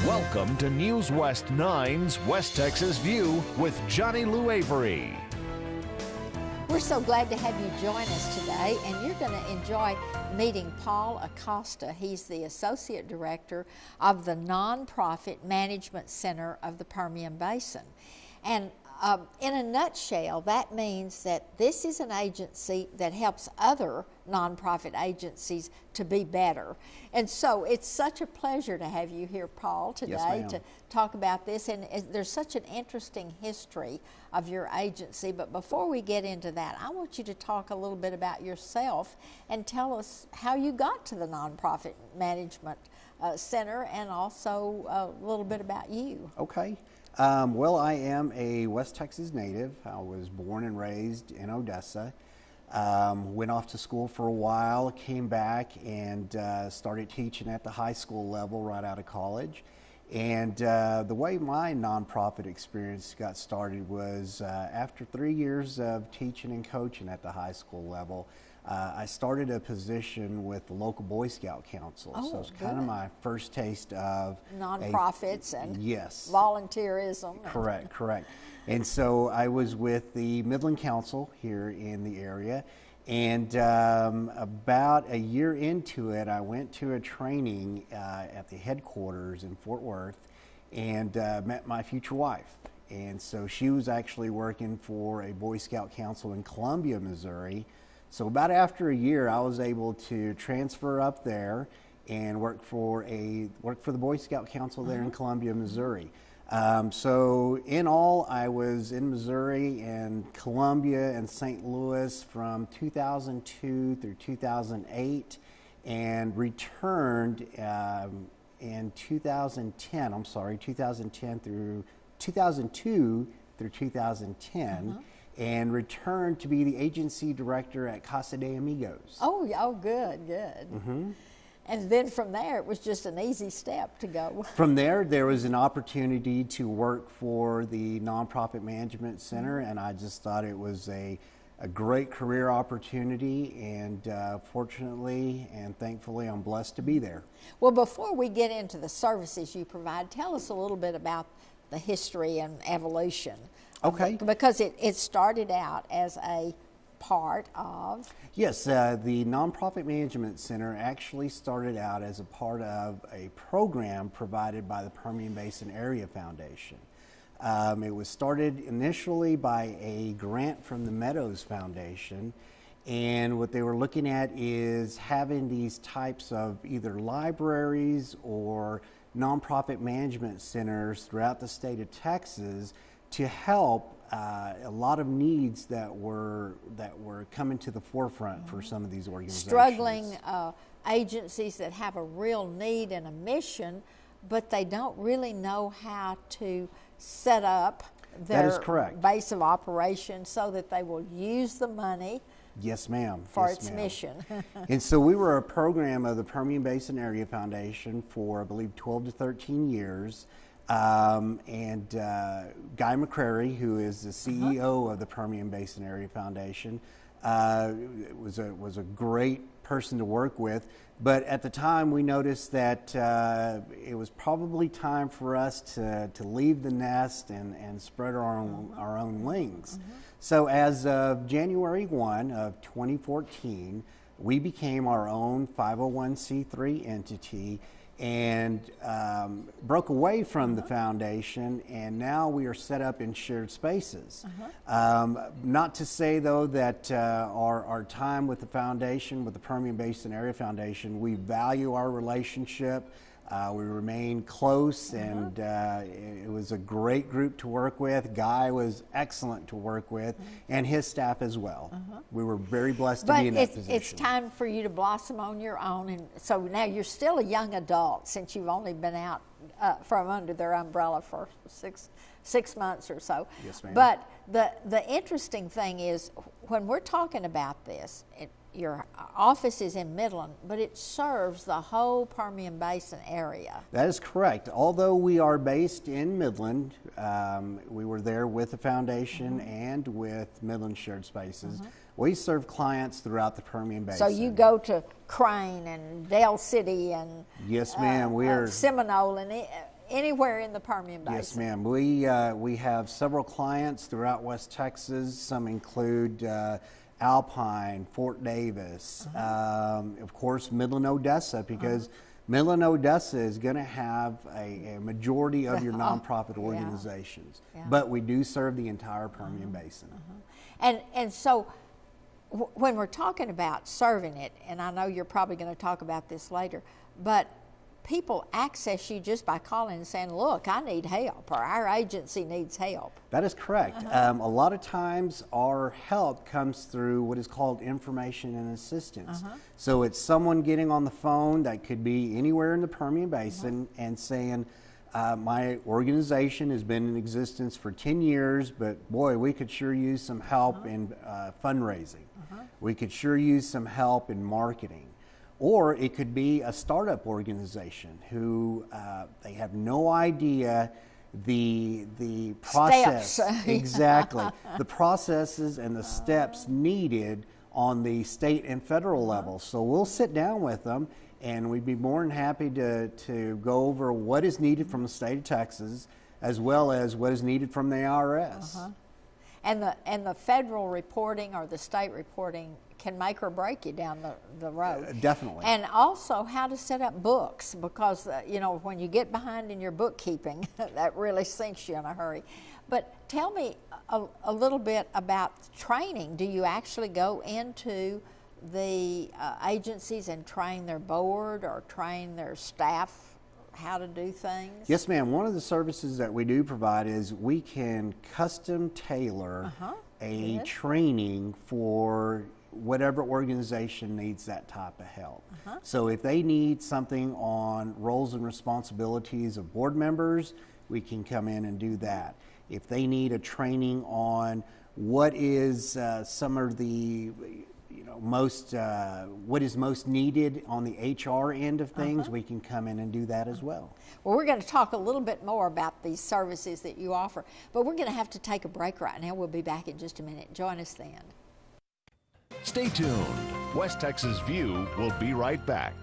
Welcome to News West 9's West Texas View with Johnny Lou Avery. We're so glad to have you join us today, and you're going to enjoy meeting Paul Acosta. He's the Associate Director of the Nonprofit Management Center of the Permian Basin. And in a nutshell, that means that this is an agency that helps other nonprofit agencies to be better. And so it's such a pleasure to have you here, Paul, today to talk about this. And there's such an interesting history of your agency. But before we get into that, I want you to talk a little bit about yourself and tell us how you got to the Nonprofit Management Center, and also a little bit about you. Okay. Well, I am a West Texas native. I was born and raised in Odessa. Went off to school for a while, came back and started teaching at the high school level right out of college. And the way my nonprofit experience got started was after 3 years of teaching and coaching at the high school level, I started a position with the local Boy Scout Council. So it's kind of my first taste of nonprofits and yes, volunteerism. Correct. And so I was with the Midland Council here in the area, and about a year into it, I went to a training at the headquarters in Fort Worth and met my future wife. And so she was actually working for a Boy Scout Council in Columbia, Missouri. So about after a year, I was able to transfer up there and work for the Boy Scout Council there in Columbia, Missouri. So in all, I was in Missouri and Columbia and St. Louis from 2002 through 2008, and returned in 2010 through 2002 through 2010. And returned to be the agency director at Casa de Amigos. Oh, good. And then from there, it was just an easy step to go. From there was an opportunity to work for the Nonprofit Management Center, and I just thought it was a great career opportunity, and fortunately and thankfully, I'm blessed to be there. Well, before we get into the services you provide, tell us a little bit about the history and evolution. Okay. Because it started out as a part of... Yes, the Nonprofit Management Center actually started out as a part of a program provided by the Permian Basin Area Foundation. It was started initially by a grant from the Meadows Foundation, and what they were looking at is having these types of either libraries or nonprofit management centers throughout the state of Texas to help a lot of needs that were coming to the forefront for some of these organizations. Struggling agencies that have a real need and a mission, but they don't really know how to set up their base of operation so that they will use the money. Yes, ma'am. For its mission. And so we were a program of the Permian Basin Area Foundation for, I believe, 12 to 13 years. And Guy McCrary, who is the CEO of the Permian Basin Area Foundation, was a great person to work with. But at the time, we noticed that it was probably time for us to leave the nest and spread our own wings. So as of January 1 of 2014, we became our own 501c3 entity and broke away from the foundation, and now we are set up in shared spaces. Not to say, though, that our time with the foundation, with the Permian Basin Area Foundation, we value our relationship. We remain close, and it was a great group to work with. Guy was excellent to work with, and his staff as well. We were very blessed to be in that position. But it's time for you to blossom on your own, and so now you're still a young adult since you've only been out from under their umbrella for six months or so. Yes, ma'am. But the interesting thing is, when we're talking about this, your office is in Midland, but it serves the whole Permian Basin area. That is correct. Although we are based in Midland, we were there with the foundation and with Midland Shared Spaces. We serve clients throughout the Permian Basin. So you go to Crane and Dale City and yes, ma'am. We are Seminole and anywhere in the Permian Basin. Yes, ma'am. We have several clients throughout West Texas. Some include Alpine, Fort Davis, of course, Midland, Odessa, because Midland, Odessa is going to have a majority of your nonprofit organizations. Yeah. But we do serve the entire Permian Basin. And so when we're talking about serving it, and I know you're probably going to talk about this later, but people access you just by calling and saying, look, I need help, or our agency needs help. That is correct. A lot of times our help comes through what is called information and assistance. So it's someone getting on the phone that could be anywhere in the Permian Basin and saying, my organization has been in existence for 10 years, but boy, we could sure use some help in fundraising. We could sure use some help in marketing. Or it could be a startup organization who they have no idea the process. Steps. Exactly. The processes and the steps needed on the state and federal level. So we'll sit down with them, and we'd be more than happy to go over what is needed from the state of Texas as well as what is needed from the IRS. And the federal reporting or the state reporting can make or break you down the road. Definitely. And also how to set up books, because you know, when you get behind in your bookkeeping, that really sinks you in a hurry. But tell me a little bit about training. Do you actually go into the agencies and train their board or train their staff how to do things? Yes, ma'am. One of the services that we do provide is we can custom tailor a training for whatever organization needs that type of help. So if they need something on roles and responsibilities of board members, we can come in and do that. If they need a training on what is some of the what is most needed on the HR end of things, we can come in and do that as well. Well, we're going to talk a little bit more about these services that you offer, but we're going to have to take a break right now. We'll be back in just a minute. Join us then. Stay tuned. West Texas View will be right back.